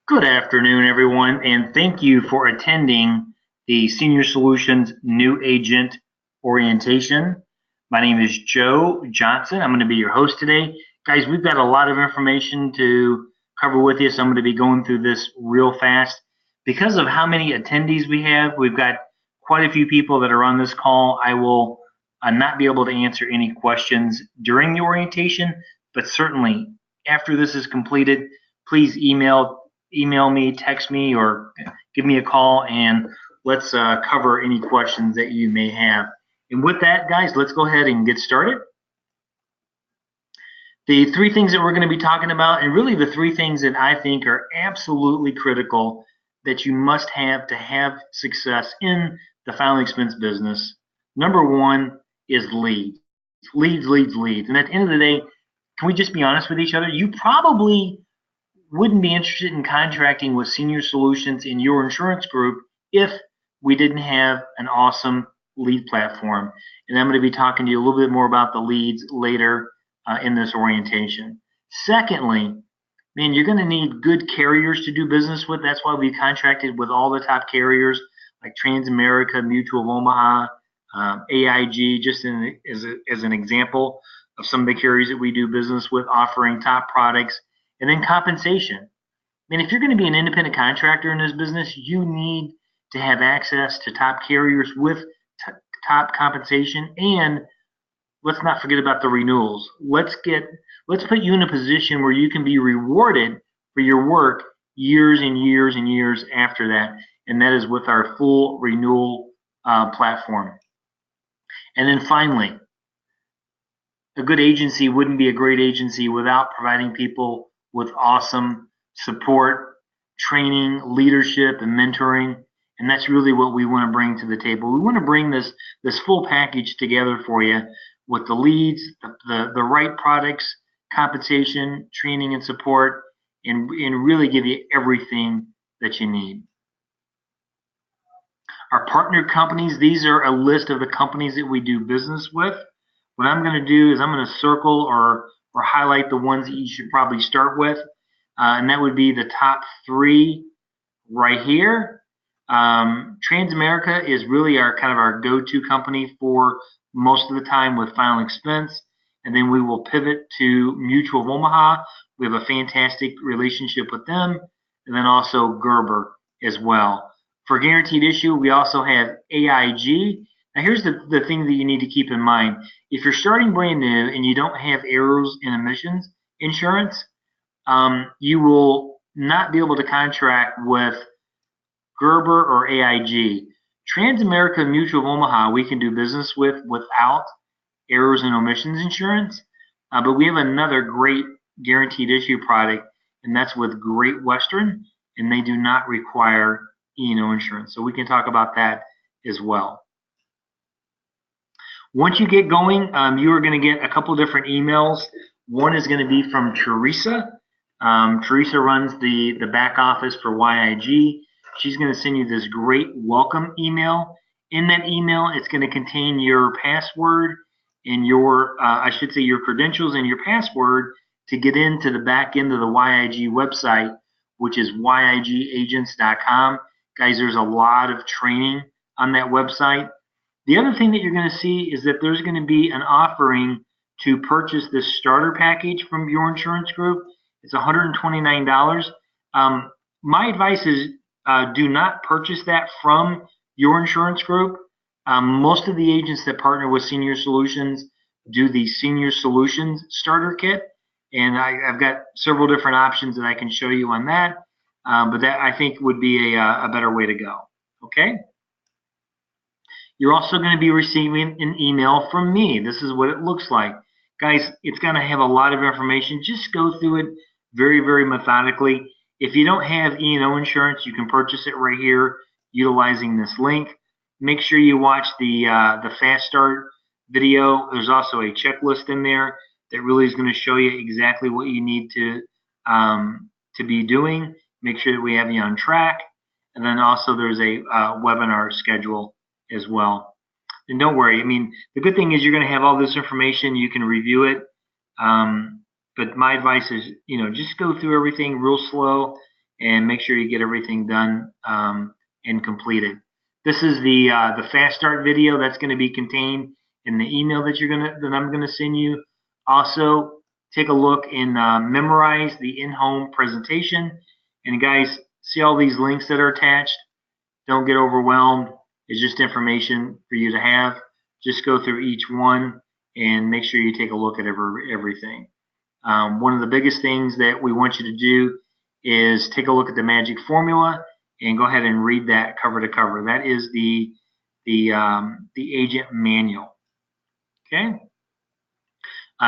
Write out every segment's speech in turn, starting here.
Good afternoon, everyone, and thank you for attending the Senior Solutions New Agent Orientation. My name is Joe Johnson. I'm going to be your host today. Guys, we've got a lot of information to cover with you, so I'm going to be going through this real fast. Because of how many attendees we have, we've got quite a few people that are on this call. I will not be able to answer any questions during the orientation, but certainly after this is completed, please email me, text me, or give me a call, and let's cover any questions that you may have. And with that, guys, let's go ahead and get started. The three things that we're going to be talking about, and really the three things that I think are absolutely critical that you must have to have success in the filing expense business. Number one is leads. Leads. And at the end of the day, can we just be honest with each other? You probably wouldn't be interested in contracting with Senior Solutions in your insurance group if we didn't have an awesome lead platform. And I'm going to be talking to you a little bit more about the leads later in this orientation. Secondly, man, you're going to need good carriers to do business with. That's why we contracted with all the top carriers like TRANSAMERICK, Mutual of Omaha, AIG, just as an example of some of the carriers that we do business with, offering top products. And then compensation. I mean, if you're going to be an independent contractor in this business, you need to have access to top carriers with top compensation. And let's not forget about the renewals. Let's put you in a position where you can be rewarded for your work years and years and years after that. And that is with our full renewal platform. And then finally, a good agency wouldn't be a great agency without providing people with awesome support, training, leadership, and mentoring. And that's really what we want to bring to the table. We want to bring this full package together for you with the leads, the right products, compensation, training, and support, and really give you everything that you need. Our partner companies, these are a list of the companies that we do business with. What I'm going to do is I'm going to circle or highlight the ones that you should probably start with, and that would be the top three right here. TRANSAMERICK is really our go-to company for most of the time with filing expense, and then we will pivot to Mutual of Omaha. We have a fantastic relationship with them, and then also Gerber as well. For guaranteed issue, we also have AIG. Now, here's the thing that you need to keep in mind. If you're starting brand new and you don't have errors and omissions insurance, you will not be able to contract with Gerber or AIG. TRANSAMERICK Mutual of Omaha, we can do business with without errors and omissions insurance, but we have another great guaranteed issue product, and that's with Great Western, and they do not require E&O insurance. So we can talk about that as well. Once you get going, you are going to get a couple different emails. One is going to be from Teresa. Teresa runs the back office for YIG. She's going to send you this great welcome email. In that email, it's going to contain your password and your credentials and your password to get into the back end of the YIG website, which is yigagents.com. Guys, there's a lot of training on that website. The other thing that you're going to see is that there's going to be an offering to purchase this starter package from your insurance group. It's $129. My advice is do not purchase that from your insurance group. Most of the agents that partner with Senior Solutions do the Senior Solutions starter kit, and I've got several different options that I can show you on that, but that I think would be a better way to go. Okay? You're also going to be receiving an email from me. This is what it looks like. Guys, it's going to have a lot of information. Just go through it very, very methodically. If you don't have E&O insurance, you can purchase it right here utilizing this link. Make sure you watch the Fast Start video. There's also a checklist in there that really is going to show you exactly what you need to be doing. Make sure that we have you on track. And then also there's a webinar schedule as well. And don't worry, I mean, the good thing is you're going to have all this information. You can review it. But my advice is, just go through everything real slow and make sure you get everything done and completed. This is the fast start video that's going to be contained in the email that I'm gonna send you. Also, take a look and memorize the in-home presentation. And guys, see all these links that are attached? Don't get overwhelmed. It's just information for you to have. Just go through each one and make sure you take a look at everything. One of the biggest things that we want you to do is take a look at the magic formula and go ahead and read that cover to cover. That is the agent manual. Okay.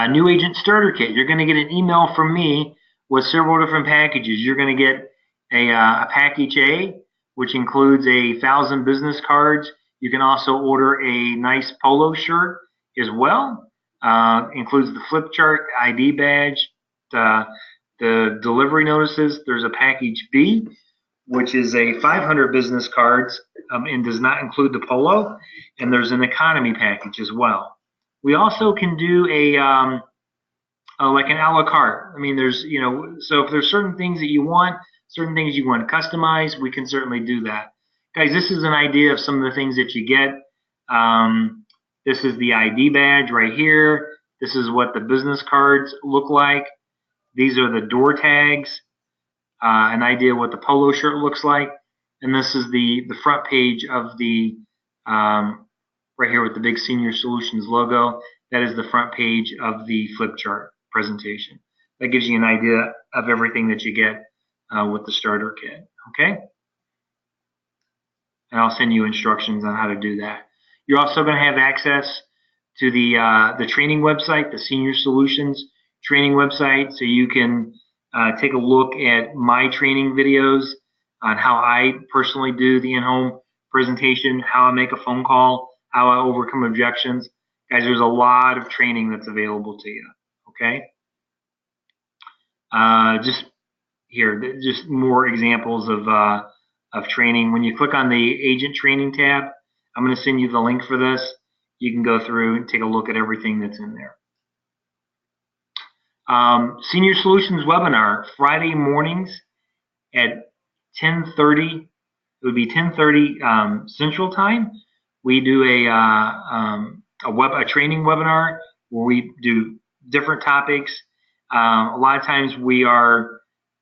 New agent starter kit. You're going to get an email from me with several different packages. You're going to get a package A, which includes 1,000 business cards. You can also order a nice polo shirt as well. Includes the flip chart, ID badge, the delivery notices. There's a package B, which is 500 business cards and does not include the polo. And there's an economy package as well. We also can do like an a la carte. I mean, there's, so if there's certain things that you want, certain things you want to customize, we can certainly do that. Guys, this is an idea of some of the things that you get. This is the ID badge right here. This is what the business cards look like. These are the door tags, an idea what the polo shirt looks like. And this is the front page of the right here with the big Senior Solutions logo. That is the front page of the flip chart presentation. That gives you an idea of everything that you get with the starter kit. Okay? And I'll send you instructions on how to do that. You're also going to have access to the training website, the Senior Solutions training website, so you can take a look at my training videos on how I personally do the in-home presentation, how I make a phone call, how I overcome objections. Guys, there's a lot of training that's available to you. Okay? Just here, just more examples of training. When you click on the agent training tab, I'm going to send you the link for this. You can go through and take a look at everything that's in there. Senior Solutions webinar, Friday mornings at 10:30. It would be 10:30 Central Time. We do a training webinar where we do different topics. A lot of times we are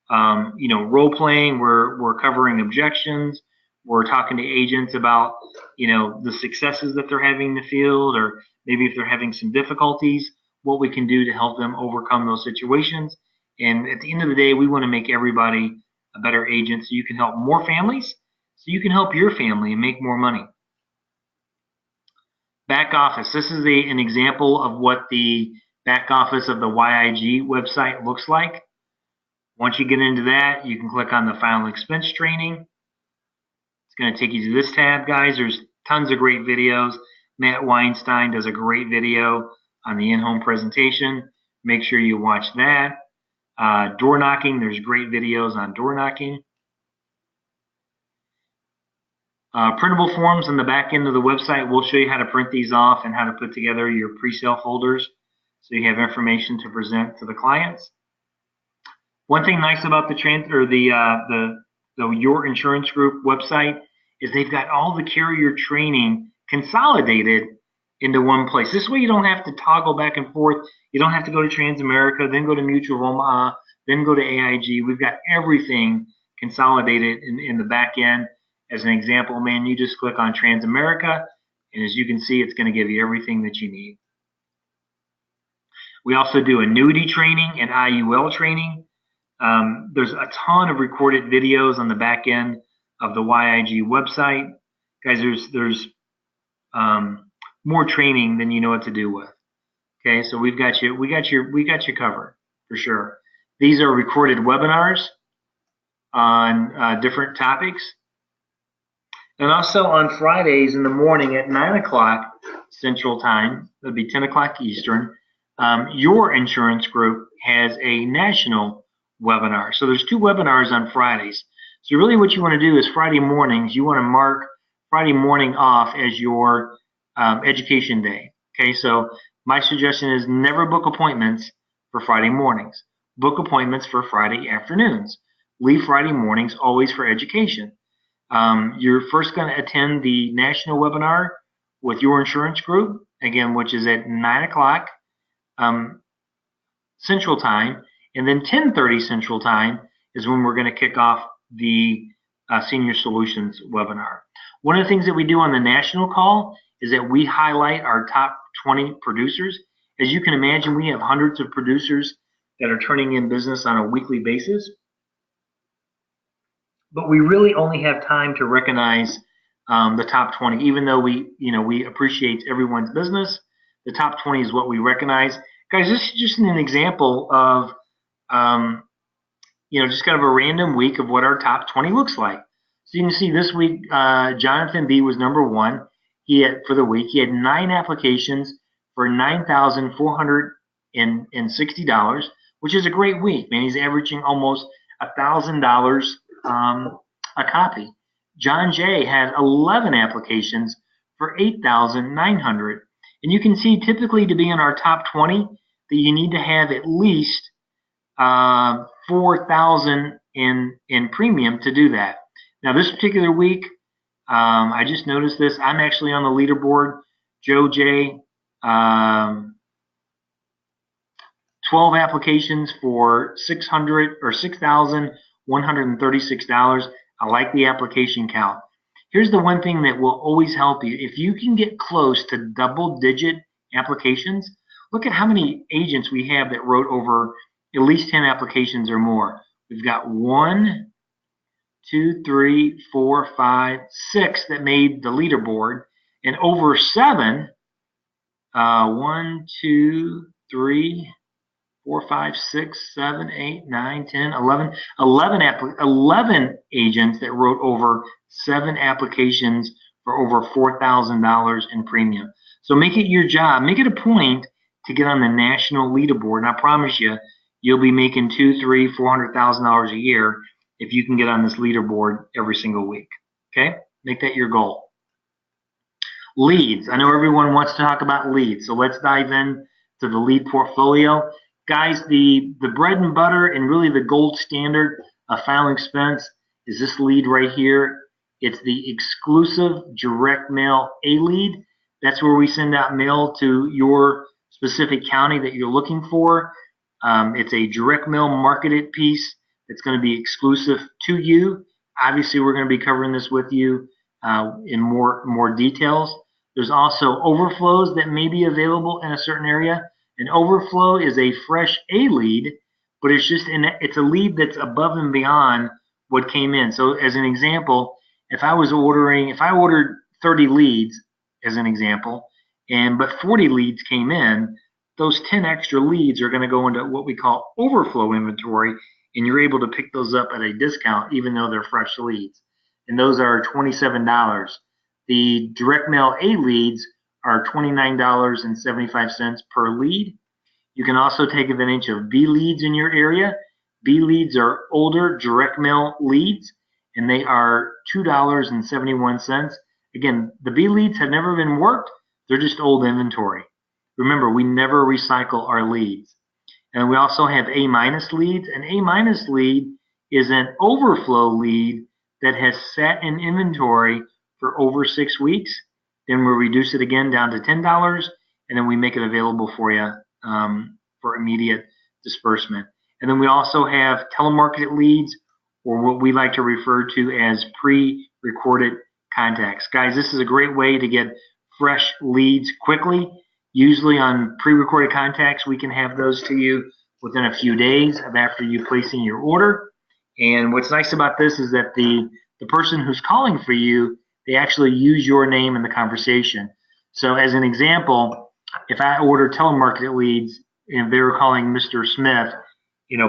role playing. We're covering objections. We're talking to agents about the successes that they're having in the field, or maybe if they're having some difficulties, what we can do to help them overcome those situations. And at the end of the day, we want to make everybody a better agent so you can help more families, so you can help your family and make more money. Back office. This is an example of what the back office of the YIG website looks like. Once you get into that, you can click on the final expense training. It's going to take you to this tab, guys. There's tons of great videos. Matt Weinstein does a great video on the in-home presentation. Make sure you watch that. Door knocking, there's great videos on door knocking. Printable forms on the back end of the website. We'll show you how to print these off and how to put together your pre-sale folders so you have information to present to the clients. One thing nice about the Your Insurance Group website is they've got all the carrier training consolidated into one place. This way you don't have to toggle back and forth. You don't have to go to TRANSAMERICK, then go to Mutual of Omaha, then go to AIG. We've got everything consolidated in the back end. As an example, man, you just click on TRANSAMERICK, and as you can see, it's going to give you everything that you need. We also do annuity training and IUL training. There's a ton of recorded videos on the back end of the YIG website. Guys, there's more training than you know what to do with. Okay, so we got you covered for sure. These are recorded webinars on different topics. And also on Fridays in the morning at 9 o'clock Central Time, that'd be 10 o'clock Eastern, Your Insurance Group has a national webinar. So there's 2 webinars on Fridays. So really what you want to do is Friday mornings, you want to mark Friday morning off as your education day. Okay, so my suggestion is never book appointments for Friday mornings. Book appointments for Friday afternoons. leave Friday mornings always for education. You're first going to attend the national webinar with your insurance group, again, which is at 9 o'clock Central Time, and then 10:30 Central Time is when we're going to kick off the Senior Solutions webinar. One of the things that we do on the national call is that we highlight our top 20 producers. As you can imagine, we have hundreds of producers that are turning in business on a weekly basis, but we really only have time to recognize the top 20. Even though we appreciate everyone's business, the top 20 is what we recognize. Guys, this is just an example of just kind of a random week of what our top 20 looks like. So you can see this week, Jonathan B was number 1. For the week, he had 9 applications for $9,460, which is a great week, man. He's averaging almost $1,000 a copy. John J had 11 applications for $8,900. And you can see typically to be in our top 20 that you need to have at least $4,000 in premium to do that. Now this particular week, I just noticed this. I'm actually on the leaderboard. Joe J, 12 applications for $6,136. I like the application count. Here's the one thing that will always help you. If you can get close to double-digit applications, look at how many agents we have that wrote over at least 10 applications or more. We've got 1, 2, 3, 4, 5, 6 that made the leaderboard, and over 7. 1, 2, 3, 4, 5, 6, 7, 8, 9, 10, 11 agents that wrote over 7 applications for over $4,000 in premium. So make it your job. Make it a point to get on the national leaderboard. And I promise you, you'll be making $200,000, $300,000, $400,000 a year if you can get on this leaderboard every single week. Okay? Make that your goal. Leads. I know everyone wants to talk about leads, so let's dive in to the lead portfolio. Guys, the bread and butter and really the gold standard of Final Expense is this lead right here. It's the exclusive direct mail A lead. That's where we send out mail to your specific county that you're looking for. It's a direct mail marketed piece that's going to be exclusive to you. Obviously, we're going to be covering this with you in more details. There's also overflows that may be available in a certain area. An overflow is a fresh A lead, but it's a lead that's above and beyond what came in. So as an example, if I ordered 30 leads as an example, but 40 leads came in, those 10 extra leads are going to go into what we call overflow inventory, and you're able to pick those up at a discount even though they're fresh leads. And those are $27. The direct mail A leads are $29.75 per lead. You can also take advantage of B leads in your area. B leads are older direct mail leads, and they are $2.71. Again, the B leads have never been worked. They're just old inventory. Remember, we never recycle our leads. And we also have A- leads. An A- lead is an overflow lead that has sat in inventory for over 6 weeks. Then we'll reduce it again down to $10, and then we make it available for you for immediate disbursement. And then we also have telemarketed leads, or what we like to refer to as pre-recorded contacts. Guys, this is a great way to get fresh leads quickly. Usually on pre-recorded contacts, we can have those to you within a few days of after you placing your order. And what's nice about this is that the person who's calling for you, they actually use your name in the conversation. So as an example, if I order telemarketed leads and they were calling Mr. Smith,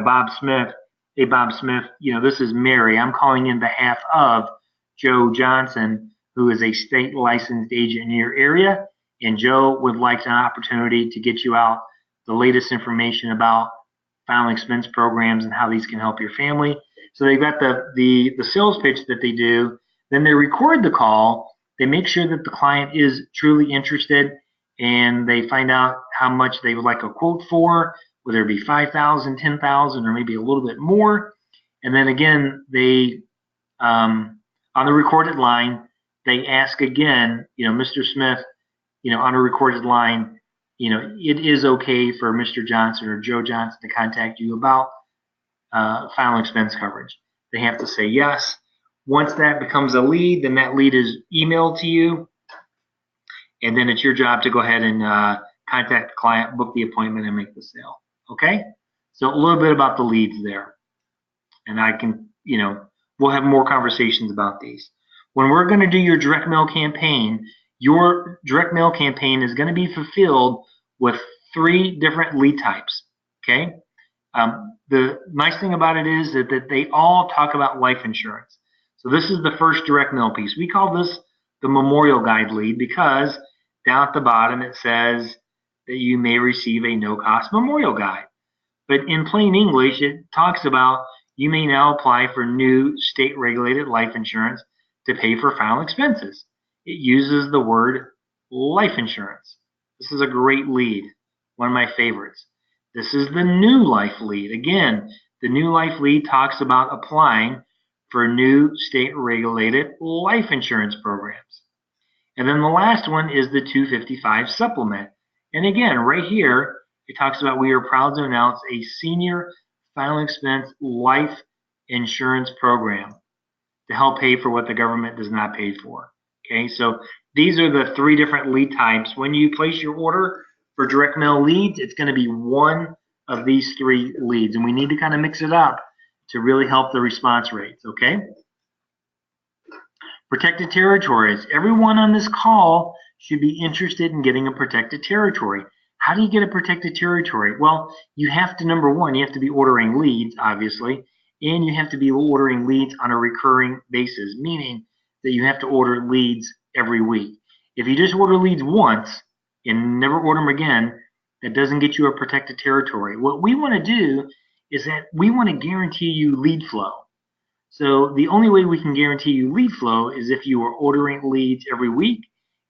Bob Smith, hey Bob Smith, this is Mary. I'm calling in behalf of Joe Johnson, who is a state licensed agent in your area. And Joe would like an opportunity to get you out the latest information about final expense programs and how these can help your family. So they've got the sales pitch that they do. Then they record the call. They make sure that the client is truly interested, and they find out how much they would like a quote for, whether it be $5,000, $10,000, or maybe a little bit more. And then again, they on the recorded line, they ask again, Mr. Smith, on a recorded line, it is okay for Mr. Johnson or Joe Johnson to contact you about final expense coverage. They have to say yes. Once that becomes a lead, then that lead is emailed to you, and then it's your job to go ahead and contact the client, book the appointment, and make the sale. Okay? So a little bit about the leads there. And I can, we'll have more conversations about these. When we're going to do your direct mail campaign, your direct mail campaign is going to be fulfilled with 3 different lead types. Okay? The nice thing about it is that they all talk about life insurance. So this is the first direct mail piece. We call this the Memorial Guide lead because down at the bottom it says that you may receive a no-cost Memorial Guide. But in plain English, it talks about you may now apply for new state-regulated life insurance to pay for final expenses. It uses the word life insurance. This is a great lead, one of my favorites. This is the new life lead. Again, the new life lead talks about applying for new state-regulated life insurance programs. And then the last one is the 255 supplement. And again, right here, it talks about we are proud to announce a senior final expense life insurance program to help pay for what the government does not pay for. Okay, so these are the 3 different lead types. When you place your order for direct mail leads, it's going to be one of these 3 leads, and we need to kind of mix it up to really help the response rates. Okay. Protected territories. Everyone on this call should be interested in getting a protected territory. How do you get a protected territory? Well, you have to, number one, you have to be ordering leads, obviously, and you have to be ordering leads on a recurring basis, meaning that you have to order leads every week. If you just order leads once and never order them again, that doesn't get you a protected territory. What we want to do is that we want to guarantee you lead flow. So the only way we can guarantee you lead flow is if you are ordering leads every week.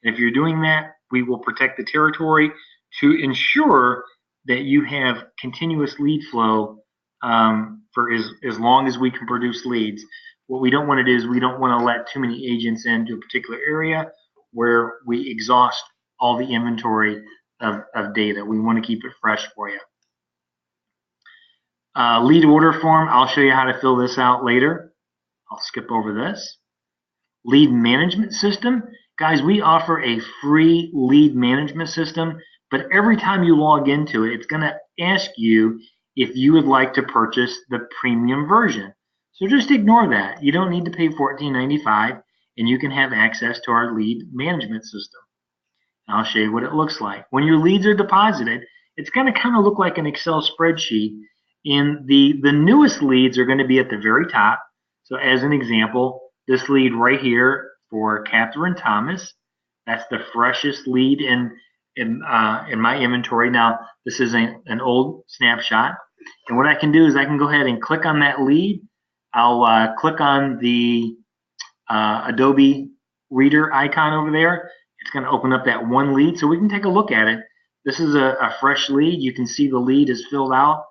And if you're doing that, we will protect the territory to ensure that you have continuous lead flow for as long as we can produce leads. What we don't want to do is we don't want to let too many agents into a particular area where we exhaust all the inventory of data. We want to keep it fresh for you. Lead order form, I'll show you how to fill this out later. I'll skip over this. Lead management system. Guys, we offer a free lead management system, but every time you log into it, it's going to ask you if you would like to purchase the premium version. So just ignore that. You don't need to pay $14.95, and you can have access to our lead management system. And I'll show you what it looks like. When your leads are deposited, it's going to kind of look like an Excel spreadsheet. And the newest leads are going to be at the very top. So as an example, this lead right here for Catherine Thomas, that's the freshest lead in my inventory. Now, this is an old snapshot. And what I can do is I can go ahead and click on that lead. I'll click on the Adobe Reader icon over there. It's going to open up that one lead so we can take a look at it. This is a fresh lead. You can see the lead is filled out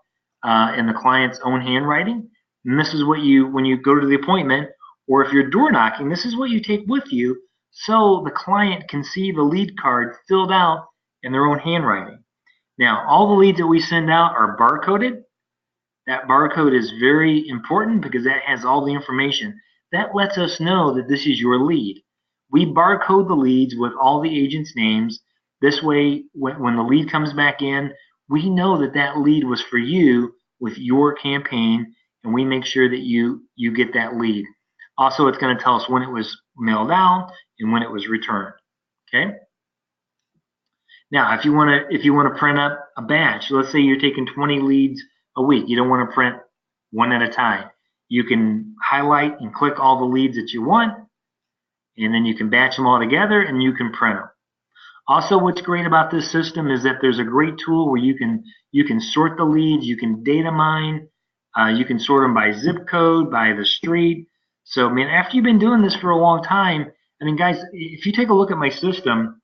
in the client's own handwriting. And this is what when you go to the appointment, or if you're door knocking, this is what you take with you so the client can see the lead card filled out in their own handwriting. Now, all the leads that we send out are barcoded. That barcode is very important because that has all the information. That lets us know that this is your lead. We barcode the leads with all the agents' names. This way, when the lead comes back in, we know that that lead was for you with your campaign, and we make sure that you get that lead. Also, it's going to tell us when it was mailed out and when it was returned. Okay. Now, if you want to print up a batch, let's say you're taking 20 leads a week. You don't want to print one at a time. You can highlight and click all the leads that you want, and then you can batch them all together and you can print them. Also, what's great about this system is that there's a great tool where you can sort the leads, you can data mine, you can sort them by zip code, by the street. So, man, after you've been doing this for a long time, I mean, guys, if you take a look at my system,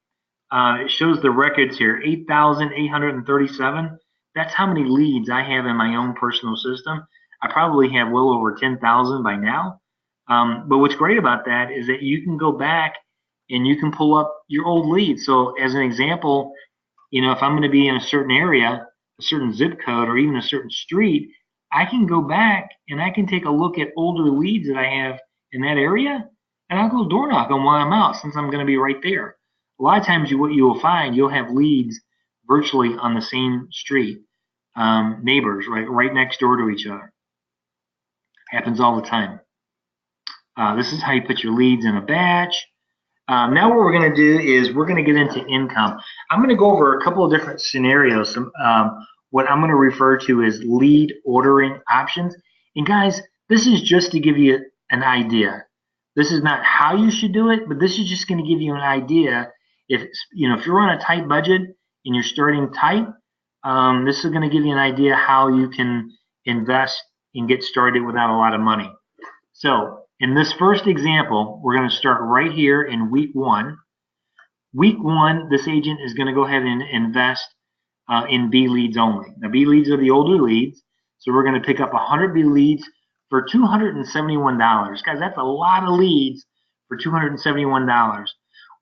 it shows the records here, 8,837. That's how many leads I have in my own personal system. I probably have well over 10,000 by now. But what's great about that is that you can go back and you can pull up your old leads. So as an example, if I'm going to be in a certain area, a certain zip code, or even a certain street, I can go back and I can take a look at older leads that I have in that area, and I'll go door knock them while I'm out, since I'm going to be right there. A lot of times what you will find, you'll have leads virtually on the same street, neighbors, right next door to each other. Happens all the time. This is how you put your leads in a batch. Now what we're going to do is we're going to get into income. I'm going to go over a couple of different scenarios. What I'm going to refer to as lead ordering options. And guys, this is just to give you an idea. This is not how you should do it, but this is just going to give you an idea. If you're on a tight budget and you're starting tight, this is going to give you an idea how you can invest and get started without a lot of money. So in this first example, we're going to start right here in week 1. Week 1, this agent is going to go ahead and invest in B leads only. Now, B leads are the older leads, so we're going to pick up 100 B leads for $271. Guys, that's a lot of leads for $271.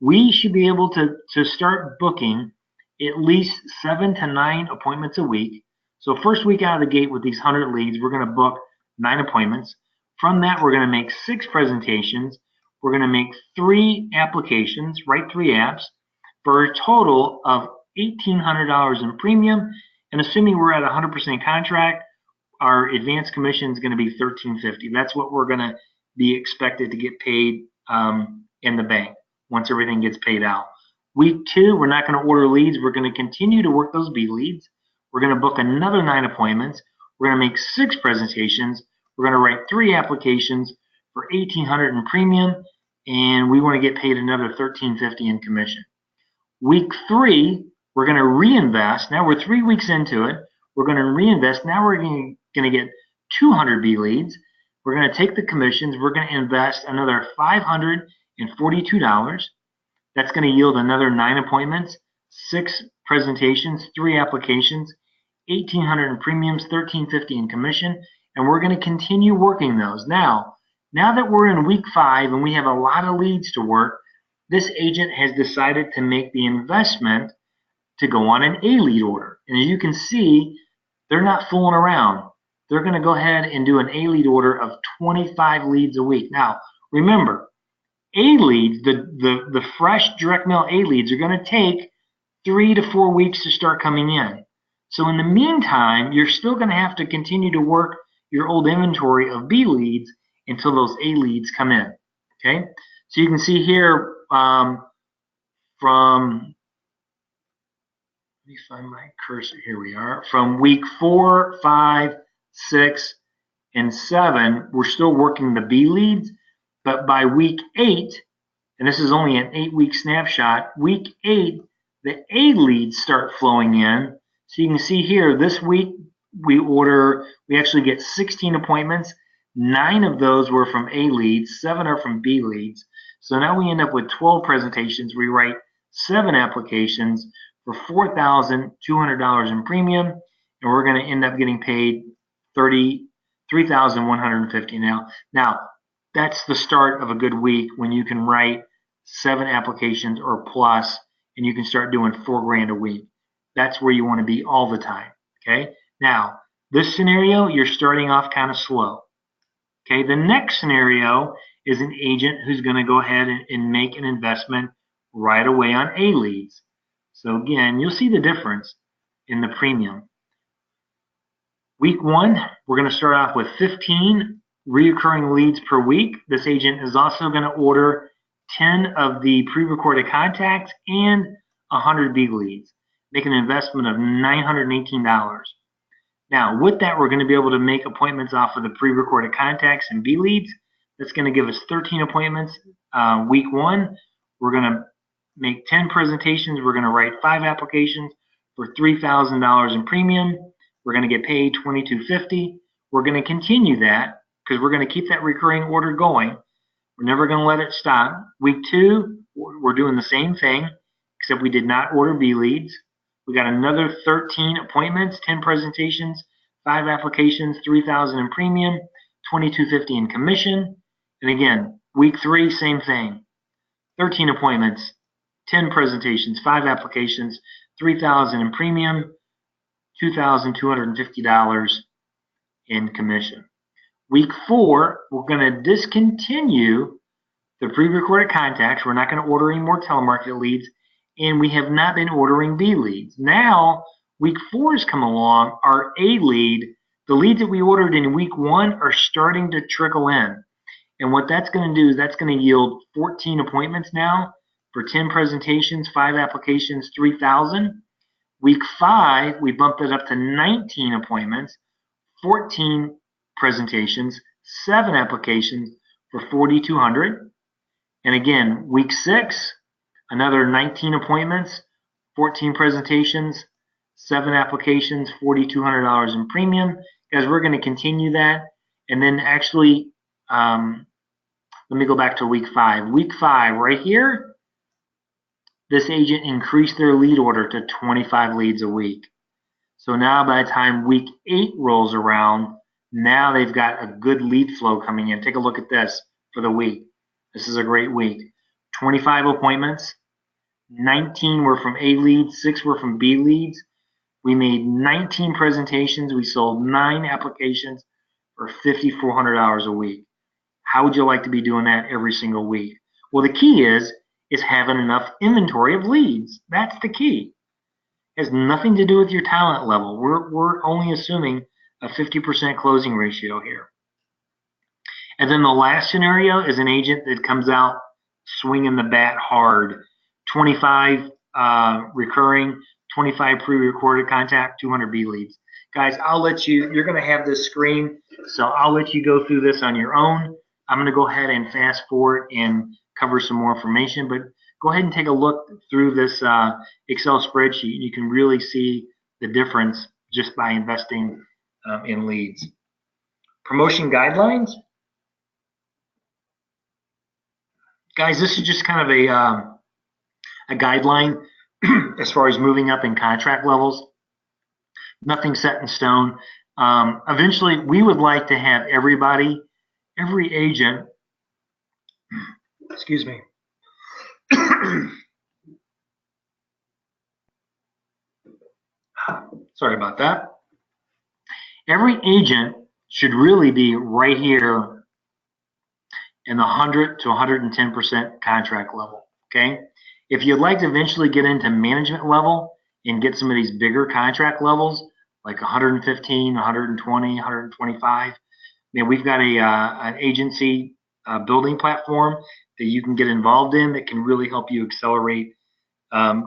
We should be able to start booking at least 7 to 9 appointments a week. So first week out of the gate with these 100 leads, we're going to book 9 appointments. From that, we're going to make 6 presentations. We're going to make 3 applications, write 3 apps, for a total of $1,800 in premium. And assuming we're at 100% contract, our advance commission is going to be $1,350. That's what we're going to be expected to get paid in the bank once everything gets paid out. Week 2, we're not going to order leads. We're going to continue to work those B leads. We're going to book another 9 appointments. We're going to make 6 presentations. We're going to write 3 applications for $1,800 in premium, and we want to get paid another $1,350 in commission. Week 3, we're going to reinvest. Now we're 3 weeks into it. We're going to reinvest. Now we're going to get 200 B leads. We're going to take the commissions. We're going to invest another $542. That's going to yield another 9 appointments, 6 presentations, 3 applications, $1,800 in premiums, $1,350 in commission, and we're going to continue working those. Now that we're in week 5 and we have a lot of leads to work, this agent has decided to make the investment to go on an A lead order. And as you can see, they're not fooling around. They're going to go ahead and do an A lead order of 25 leads a week. Now, remember, A leads, the fresh direct mail A leads, are going to take 3 to 4 weeks to start coming in. So in the meantime, you're still going to have to continue to work your old inventory of B leads until those A leads come in. Okay, so you can see here from, let me find my cursor, here we are, from week 4, 5, 6, and 7, we're still working the B leads, but by week 8, and this is only an 8-week snapshot, week 8, the A leads start flowing in. So you can see here, this week we actually get 16 appointments. 9 of those were from A leads, 7 are from B leads. So now we end up with 12 presentations. We write 7 applications for $4,200 in premium, and we're going to end up getting paid $3,150 Now, that's the start of a good week when you can write 7 applications or plus, and you can start doing $4 grand a week. That's where you want to be all the time. Okay. Now, this scenario, you're starting off kind of slow. Okay. The next scenario is an agent who's going to go ahead and make an investment right away on A leads. So again, you'll see the difference in the premium. Week 1, we're going to start off with 15 reoccurring leads per week. This agent is also going to order 10 of the pre-recorded contacts and 100 B leads, make an investment of $918. Now, with that, we're going to be able to make appointments off of the pre-recorded contacts and B leads. That's going to give us 13 appointments. Week 1, we're going to make 10 presentations. We're going to write 5 applications for $3,000 in premium. We're going to get paid $2,250. We're going to continue that because we're going to keep that recurring order going. We're never going to let it stop. Week 2, we're doing the same thing, except we did not order B leads. We got another 13 appointments, 10 presentations, 5 applications, $3,000 in premium, $2,250 in commission. And again, week 3, same thing. 13 appointments, 10 presentations, 5 applications, $3,000 in premium, $2,250 in commission. Week 4, we're going to discontinue the pre-recorded contacts. We're not going to order any more telemarketing leads, and we have not been ordering B leads. Now, week 4 has come along. Our A lead, the leads that we ordered in week 1 are starting to trickle in. And what that's going to do is that's going to yield 14 appointments now for 10 presentations, 5 applications, $3,000. Week 5, we bumped it up to 19 appointments, 14 presentations, 7 applications for $4,200. And again, week 6, another 19 appointments, 14 presentations, 7 applications, $4,200 in premium. Guys, we're going to continue that. And then actually, let me go back to week 5. Week 5, right here, this agent increased their lead order to 25 leads a week. So now by the time week 8 rolls around, now they've got a good lead flow coming in. Take a look at this for the week. This is a great week. 25 appointments, 19 were from A leads, 6 were from B leads. We made 19 presentations. We sold 9 applications for $5,400 a week. How would you like to be doing that every single week? Well, the key is having enough inventory of leads. That's the key. It has nothing to do with your talent level. We're only assuming a 50% closing ratio here. And then the last scenario is an agent that comes out swinging the bat hard. 25 recurring, 25 pre-recorded contact, 200 B leads. Guys, I'll let you, you're going to have this screen, so I'll let you go through this on your own. I'm going to go ahead and fast forward and cover some more information, but go ahead and take a look through this Excel spreadsheet. You can really see the difference just by investing in leads. Promotion guidelines. Guys, this is just kind of a guideline as far as moving up in contract levels. Nothing set in stone. Eventually, we would like to have every agent, excuse me, sorry about that. Every agent should really be right here in the 100 to 110% contract level, okay? If you'd like to eventually get into management level and get some of these bigger contract levels, like 115, 120, 125, man, we've got an agency building platform that you can get involved in that can really help you accelerate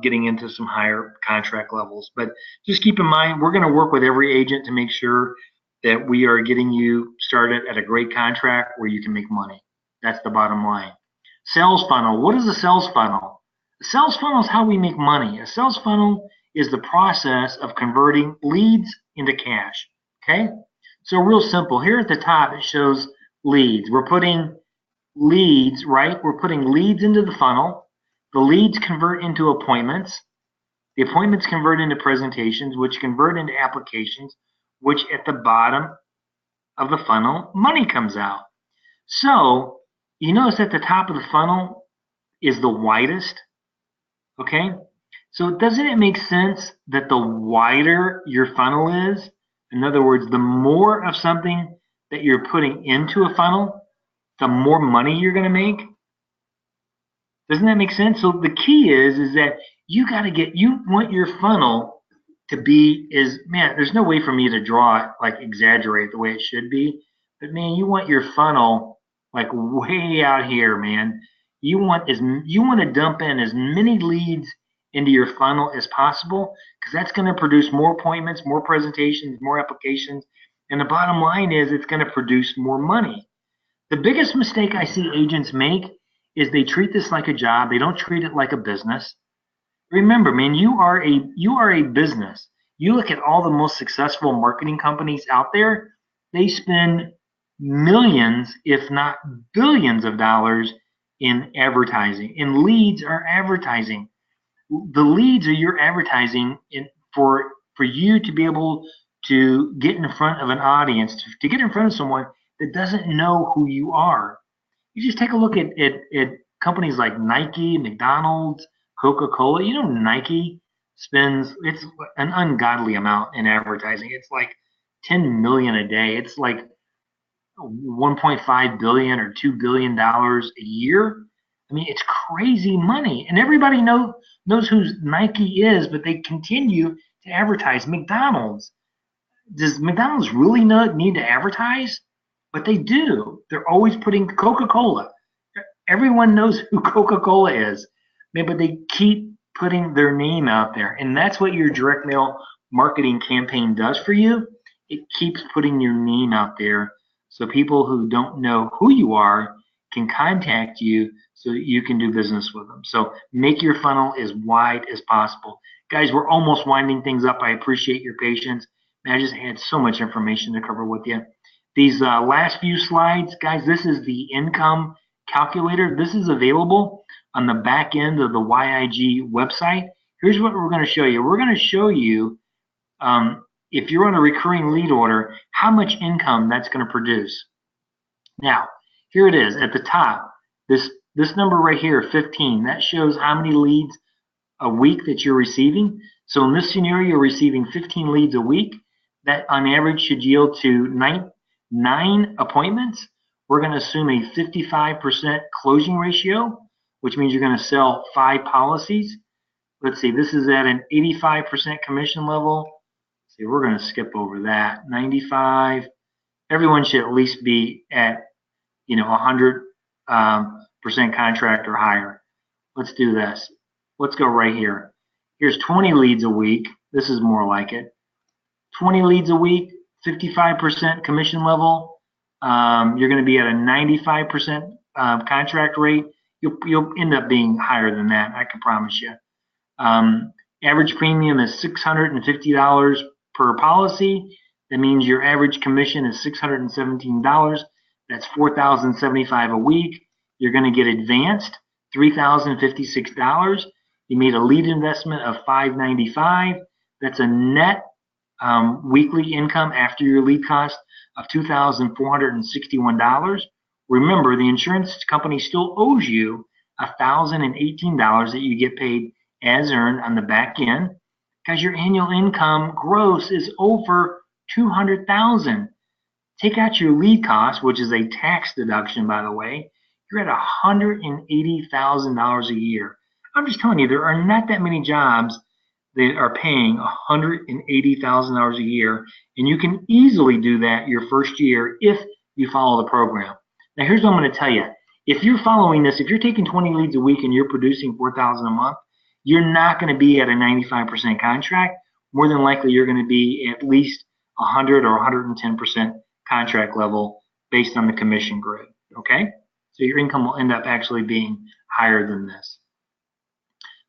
getting into some higher contract levels. But just keep in mind, we're going to work with every agent to make sure that we are getting you started at a great contract where you can make money. That's the bottom line. Sales funnel. What is a sales funnel? A sales funnel is how we make money. A sales funnel is the process of converting leads into cash. Okay? So real simple. Here at the top, it shows leads. We're putting leads, right? We're putting leads into the funnel. The leads convert into appointments. The appointments convert into presentations, which convert into applications, which at the bottom of the funnel, money comes out. So you notice at the top of the funnel is the widest, okay? So doesn't it make sense that the wider your funnel is, in other words, the more of something that you're putting into a funnel, the more money you're going to make? Doesn't that make sense? So the key is that you want your funnel to be man, there's no way for me to draw it, like exaggerate the way it should be, but man, you want your funnel like way out here, man. You want to dump in as many leads into your funnel as possible, because that's going to produce more appointments, more presentations, more applications, and the bottom line is it's going to produce more money. The biggest mistake I see agents make is they treat this like a job. They don't treat it like a business. Remember, man, you are a business. You look at all the most successful marketing companies out there, they spend millions, if not billions of dollars in advertising. And leads are advertising. The leads are your advertising for you to be able to get in front of an audience, to get in front of someone that doesn't know who you are. You just take a look at companies like Nike, McDonald's, Coca-Cola. You know, Nike spends, it's an ungodly amount in advertising. It's like 10 million a day. It's like 1.5 billion or $2 billion a year. I mean, it's crazy money, and everybody knows who Nike is, but they continue to advertise. McDonald's, does McDonald's really not need to advertise? But they do. They're always putting Coca-Cola. Everyone knows who Coca-Cola is, but they keep putting their name out there, and that's what your direct mail marketing campaign does for you. It keeps putting your name out there, so people who don't know who you are can contact you so that you can do business with them. So make your funnel as wide as possible. Guys, we're almost winding things up. I appreciate your patience. I just had so much information to cover with you. These last few slides, guys, this is the income calculator. This is available on the back end of the YIG website. Here's what we're going to show you. We're going to show you, if you're on a recurring lead order, how much income that's going to produce. Now, here it is at the top. This number right here, 15, that shows how many leads a week that you're receiving. So in this scenario, you're receiving 15 leads a week. That on average should yield to nine appointments. We're going to assume a 55% closing ratio, which means you're going to sell 5 policies. Let's see, this is at an 85% commission level. Let's see, we're going to skip over that. 95. Everyone should at least be at 100% contract or higher. Let's do this. Let's go right here. Here's 20 leads a week. This is more like it. 20 leads a week, 55% commission level. You're going to be at a 95% contract rate. You'll end up being higher than that, I can promise you. Average premium is $650 per policy. That means your average commission is $617. That's $4,075 a week. You're going to get advanced, $3,056. You made a lead investment of $595. That's a net weekly income after your lead cost of $2,461. Remember, the insurance company still owes you $1,018 that you get paid as earned on the back end, because your annual income gross is over $200,000. Take out your lead cost, which is a tax deduction, by the way, you're at $180,000 a year. I'm just telling you, there are not that many jobs that are paying $180,000 a year, and you can easily do that your first year if you follow the program. Now, here's what I'm going to tell you. If you're following this, if you're taking 20 leads a week and you're producing $4,000 a month, you're not going to be at a 95% contract. More than likely, you're going to be at least 100 or 110% contract level based on the commission grid. Okay? So your income will end up actually being higher than this.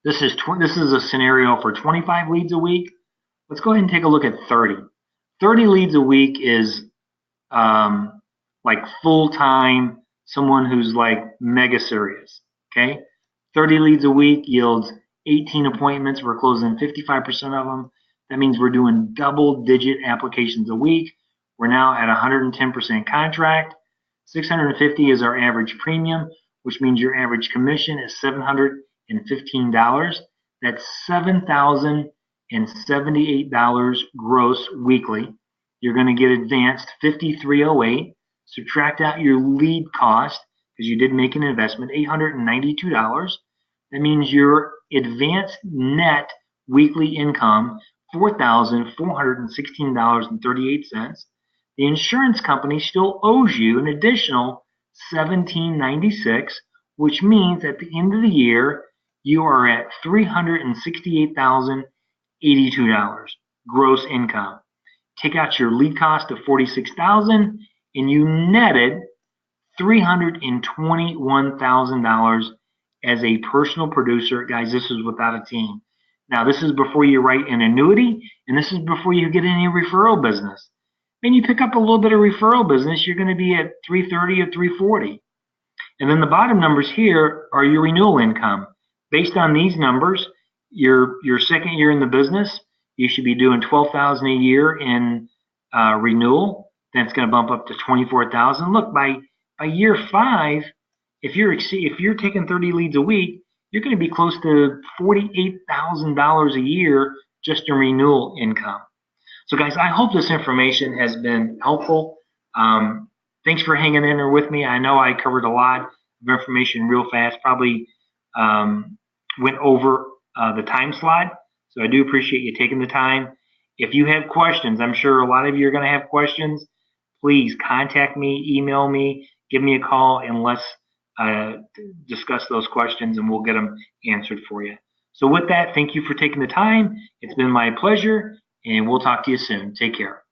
This is a scenario for 25 leads a week. Let's go ahead and take a look at 30. 30 leads a week is like full-time, someone who's like mega serious. Okay? 30 leads a week yields 18 appointments. We're closing 55% of them. That means we're doing double-digit applications a week. We're now at 110% contract. 650 is our average premium, which means your average commission is $715. That's $7,078 gross weekly. You're going to get advanced $5,308. Subtract out your lead cost, because you did make an investment, $892. That means your advanced net weekly income, $4,416.38. The insurance company still owes you an additional $1,796, which means at the end of the year, you are at $368,082 gross income. Take out your lead cost of $46,000, and you netted $321,000 as a personal producer. Guys, this is without a team. Now, this is before you write an annuity, and this is before you get any referral business. And you pick up a little bit of referral business, you're going to be at $330 or $340. And then the bottom numbers here are your renewal income. Based on these numbers, your second year in the business, you should be doing $12,000 a year in renewal. Then it's going to bump up to $24,000. Look, by year 5, if you're taking 30 leads a week, you're going to be close to $48,000 a year just in renewal income. So guys, I hope this information has been helpful. Thanks for hanging in there with me. I know I covered a lot of information real fast, probably went over the time slot. So I do appreciate you taking the time. If you have questions, I'm sure a lot of you are going to have questions. Please contact me, email me, give me a call, and let's discuss those questions, and we'll get them answered for you. So with that, thank you for taking the time. It's been my pleasure, and we'll talk to you soon. Take care.